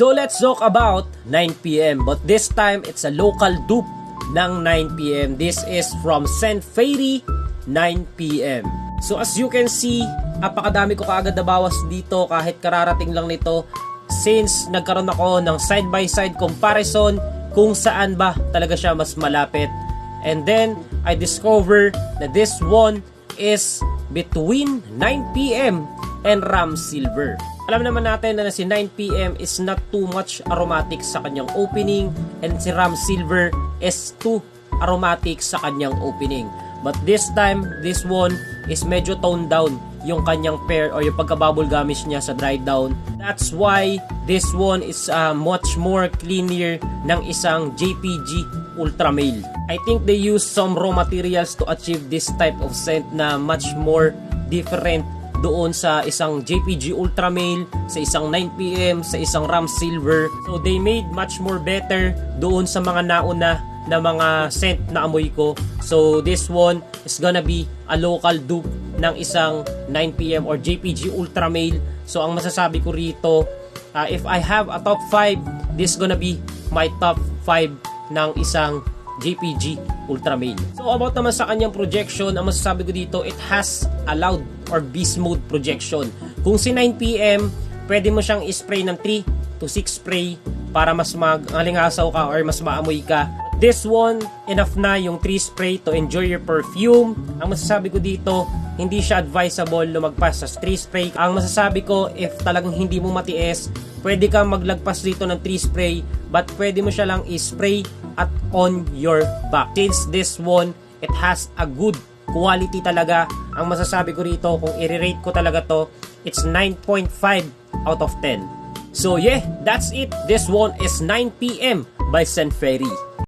So let's talk about 9pm, but this time it's a local dupe ng 9pm. This is from St. Fairy 9pm. So as you can see, apakadami ko kaagad na bawas dito kahit kararating lang nito, since nagkaroon ako ng side by side comparison kung saan ba talaga siya mas malapit. And then I discover that this one is between 9pm and Ram Silver. Alam naman natin na si 9pm is not too much aromatic sa kanyang opening, and si Ram Silver is too aromatic sa kanyang opening. But this time, this one is medyo toned down yung kanyang pair or yung pagka-bubble gummies niya sa dry down. That's why this one is much more cleaner ng isang JPG Ultra Male. I think they use some raw materials to achieve this type of scent na much more different doon sa isang JPG Ultra Male, sa isang 9pm, sa isang Ram Silver. So they made much more better doon sa mga nauna na mga scent na amoy ko. So this one is gonna be a local dupe ng isang 9pm or JPG Ultra Male. So ang masasabi ko rito, if I have a top 5, this gonna be my top 5 ng isang JPG Ultra Male. So about naman sa kanyang projection, ang masasabi ko dito, it has a loud or beast mode projection. Kung si 9pm, pwede mo siyang spray ng 3 to 6 spray para mas malingasaw ka or mas maamoy ka. This one, enough na yung 3 spray to enjoy your perfume. Ang masasabi ko dito, hindi siya advisable lumagpas sa 3 spray. Ang masasabi ko, if talagang hindi mo matiis, pwede kang maglagpas dito ng 3 spray, but pwede mo siya lang i-spray at on your back. Since this one, it has a good quality talaga. Ang masasabi ko rito, kung i-rate ko talaga to, it's 9.5 out of 10. So yeah, that's it. This one is 9pm by St. Fairy.